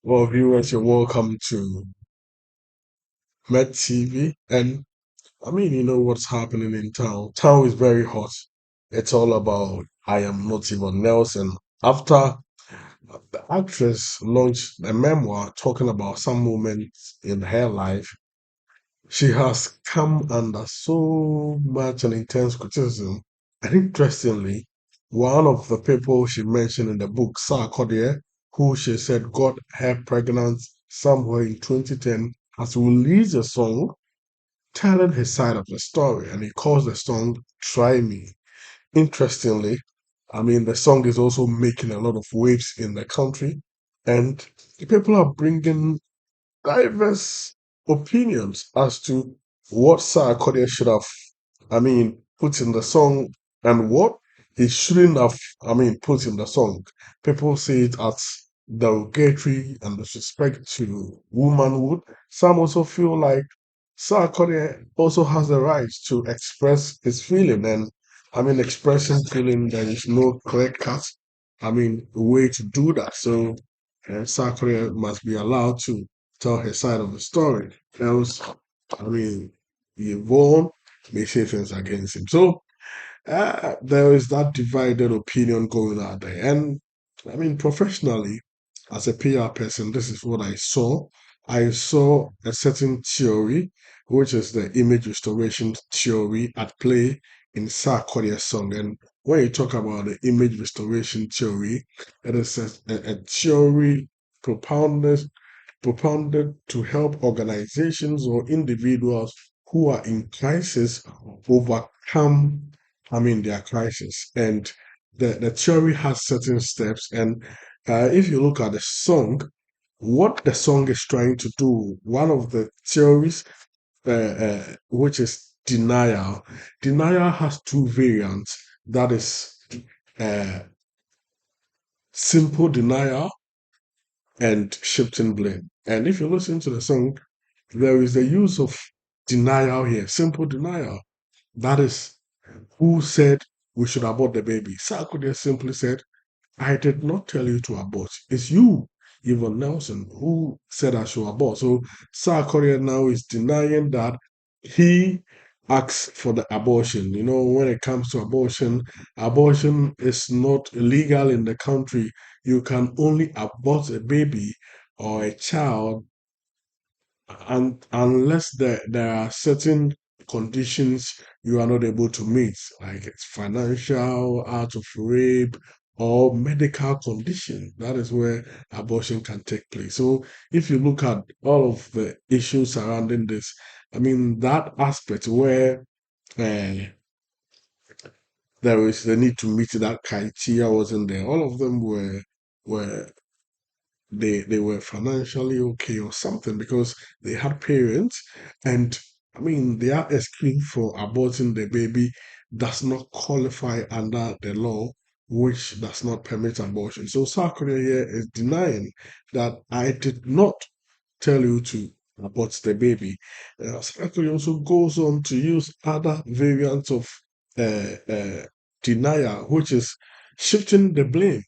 Well, viewers, you're welcome to Met TV. And you know what's happening in town. Town is very hot. It's all about I am not Yvonne Nelson. After the actress launched a memoir talking about some moments in her life, she has come under so much and intense criticism. And interestingly, one of the people she mentioned in the book, Sarkodie, who she said got her pregnant somewhere in 2010, has released a song telling his side of the story, and he calls the song Try Me. Interestingly, the song is also making a lot of waves in the country, and people are bringing diverse opinions as to what Sarkodie should have, put in the song and what he shouldn't have, put in the song. People see it as derogatory and disrespect to womanhood. Some also feel like Sarkodie also has the right to express his feeling, and expressing feeling, there is no clear cut, way to do that. So, Sarkodie must be allowed to tell her side of the story. Else, I mean, Yvonne may say things against him. So there is that divided opinion going out there. And professionally, as a PR person, this is what I saw. I saw a certain theory, which is the image restoration theory at play in Sarkodie's song. And when you talk about the image restoration theory, it is a theory propounded propounded to help organizations or individuals who are in crisis overcome, their crisis. And the theory has certain steps. And if you look at the song, what the song is trying to do, one of the theories, which is denial, denial has two variants. That is uh, simple denial and shifting blame. And if you listen to the song, there is the use of denial here, simple denial. That is who said we should abort the baby. Sarkodie simply said, I did not tell you to abort. It's you, Yvonne Nelson, who said I should abort. So Sarkodie now is denying that he asked for the abortion. You know, when it comes to abortion, abortion is not illegal in the country. You can only abort a baby or a child and unless there are certain conditions you are not able to meet, like it's financial, out of rape, or medical condition, that is where abortion can take place. So if you look at all of the issues surrounding this, that aspect where uh, there is the need to meet that criteria wasn't there. All of them were they were financially okay or something because they had parents, and their excuse for aborting the baby does not qualify under the law, which does not permit abortion. So South Korea here is denying that I did not tell you to abort the baby. South Korea also goes on to use other variants of denial, which is shifting the blame.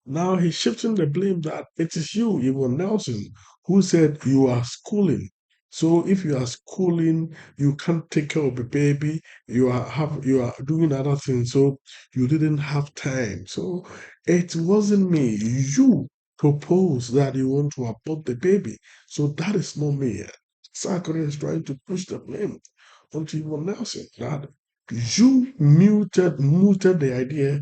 Now he's shifting the blame that it is you, Yvonne Nelson, who said you are schooling. So if you are schooling, you can't take care of the baby. You are doing other things, so you didn't have time. So it wasn't me. You proposed that you want to abort the baby. So that is not me. Sarkodie is trying to push the blame onto Yvonne Nelson. That you muted the idea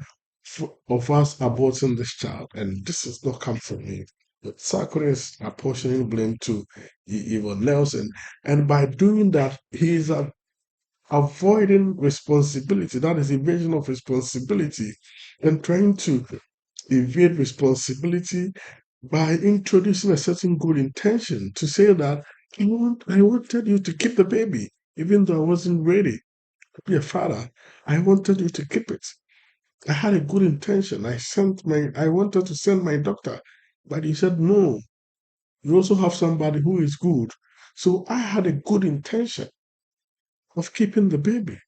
of us aborting this child, and this has not come from me. But Sarkodie is apportioning blame to Yvonne Nelson, and by doing that, he is avoiding responsibility. That is evasion of responsibility, and trying to evade responsibility by introducing a certain good intention to say that I wanted you to keep the baby, even though I wasn't ready to be a father. I wanted you to keep it. I had a good intention. I wanted to send my doctor, but he said no. You also have somebody who is good. So I had a good intention of keeping the baby,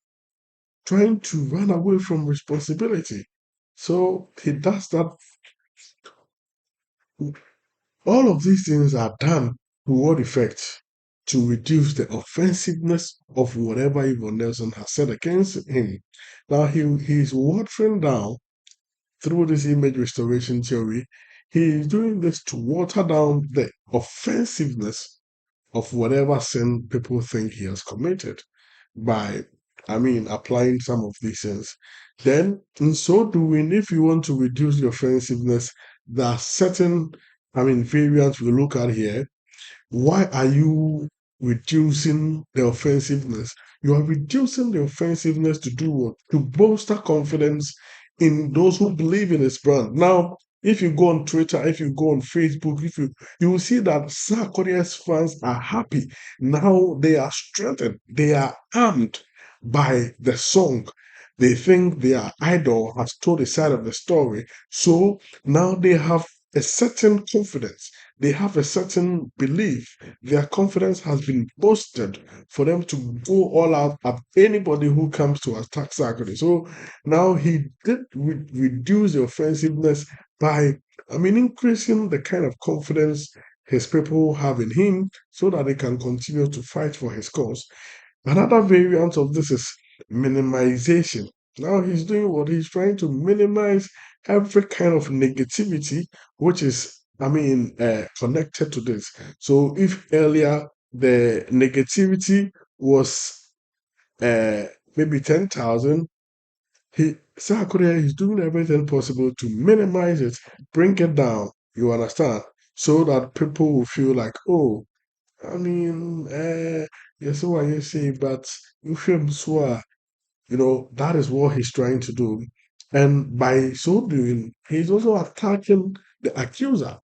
trying to run away from responsibility. So he does that All of these things are done to what effect? To reduce the offensiveness of whatever Yvonne Nelson has said against him. Now he's watering down through this image restoration theory. He is doing this to water down the offensiveness of whatever sin people think he has committed by, applying some of these things. Then, in so doing, if you want to reduce the offensiveness, there are certain, variants we look at here. Why are you reducing the offensiveness? You are reducing the offensiveness to do what? To bolster confidence in those who believe in his brand. Now, if you go on Twitter, if you go on Facebook, if you will see that Sarkodie's fans are happy. Now they are strengthened, they are armed by the song. They think their idol has told a side of the story. So now they have a certain confidence, they have a certain belief. Their confidence has been boosted for them to go all out at anybody who comes to attack Sarkodie. So now he did reduce the offensiveness by, increasing the kind of confidence his people have in him so that they can continue to fight for his cause. Another variant of this is minimization. Now he's doing what he's trying to minimize every kind of negativity, which is, connected to this. So if earlier the negativity was maybe 10,000, Sarkodie is doing everything possible to minimize it, bring it down. You understand? So that people will feel like, oh, I mean, yes, what you say, but you feel so, that is what he's trying to do. And by so doing, he's also attacking the accuser.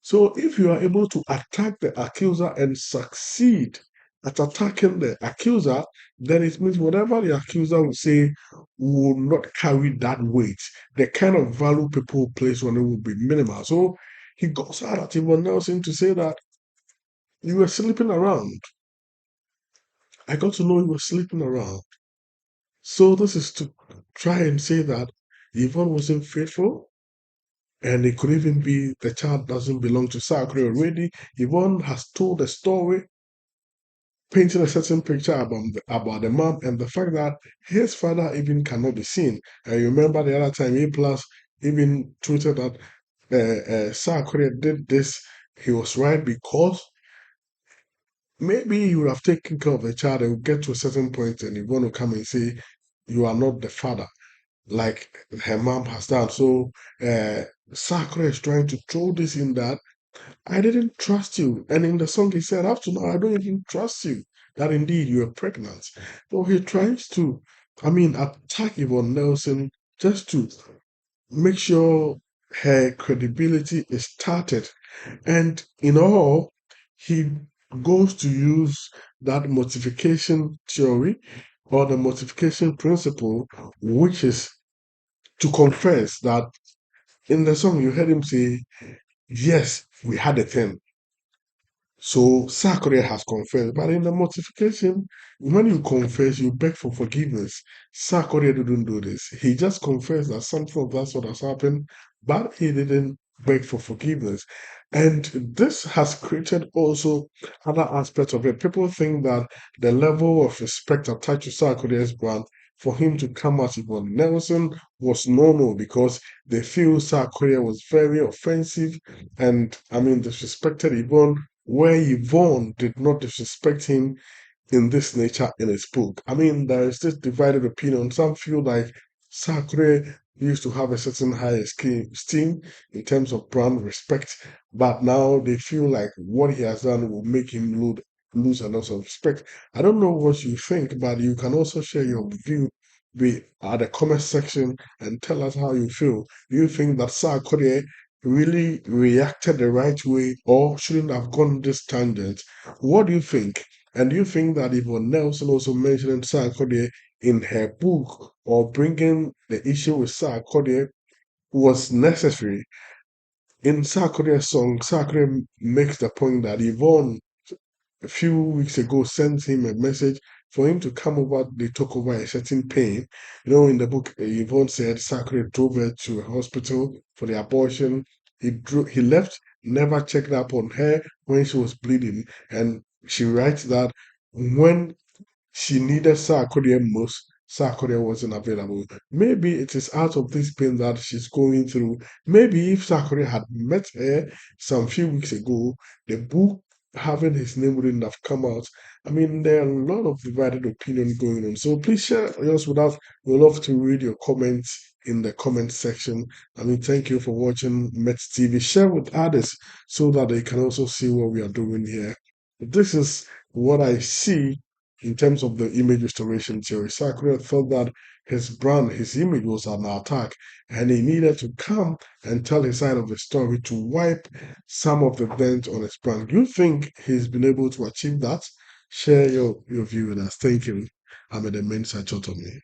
So if you are able to attack the accuser and succeed at attacking the accuser, then it means whatever the accuser will say will not carry that weight. The kind of value people place on it will be minimal. So he goes out at Yvonne Nelson to say that you were sleeping around. I got to know you were sleeping around. So this is to try and say that Yvonne wasn't faithful, and it could even be the child doesn't belong to Sarkodie already. Yvonne has told a story, painting a certain picture about the mom and the fact that his father even cannot be seen. And you remember the other time A Plus even tweeted that Sarkodie did this. He was right because maybe you would have taken care of the child and get to a certain point and you want to come and say you are not the father like her mom has done. So Sakura is trying to throw this in that I didn't trust you. And in the song he said, up to now, I don't even trust you. That indeed you are pregnant. So he tries to, attack Yvonne Nelson just to make sure her credibility is started. And in all, he goes to use that mortification theory or the mortification principle, which is to confess that in the song you heard him say, yes, we had a thing. So Sarkodie has confessed, but in the mortification, when you confess, you beg for forgiveness. Sarkodie didn't do this. He just confessed that something of that sort has happened, but he didn't beg for forgiveness. And this has created also other aspects of it. People think that the level of respect attached to Sarkodie's brand for him to come at Yvonne Nelson was normal because they feel Sarkodie was very offensive and disrespected Yvonne where Yvonne did not disrespect him in this nature in his book. There is this divided opinion. Some feel like Sakure used to have a certain high esteem in terms of brand respect, but now they feel like what he has done will make him lose a lot of respect. I don't know what you think, but you can also share your view at the comment section and tell us how you feel. Do you think that Sakure really reacted the right way or shouldn't have gone this tangent? What do you think? And do you think that Yvonne Nelson also mentioning Sarkodie in her book or bringing the issue with Sarkodie was necessary? In Sarkodie's song, Sarkodie makes the point that Yvonne a few weeks ago sent him a message for him to come over. They talk over a certain pain. In the book, Yvonne said Sakura drove her to a hospital for the abortion. He left never checked up on her when she was bleeding. And she writes that when she needed Sarkodie most, Sarkodie wasn't available. Maybe it is out of this pain that she's going through. Maybe if Sarkodie had met her some few weeks ago, the book having his name wouldn't have come out. I mean, there are a lot of divided opinion going on. So please share yours with us. We'd love to read your comments in the comment section. I mean, thank you for watching Met TV. Share with others so that they can also see what we are doing here. This is what I see in terms of the image restoration theory. Sarkodie felt that his brand, his image was under attack, and he needed to come and tell his side of the story to wipe some of the dent on his brand. Do you think he's been able to achieve that? Share your view with us. Thank you. I'm at the main side, me.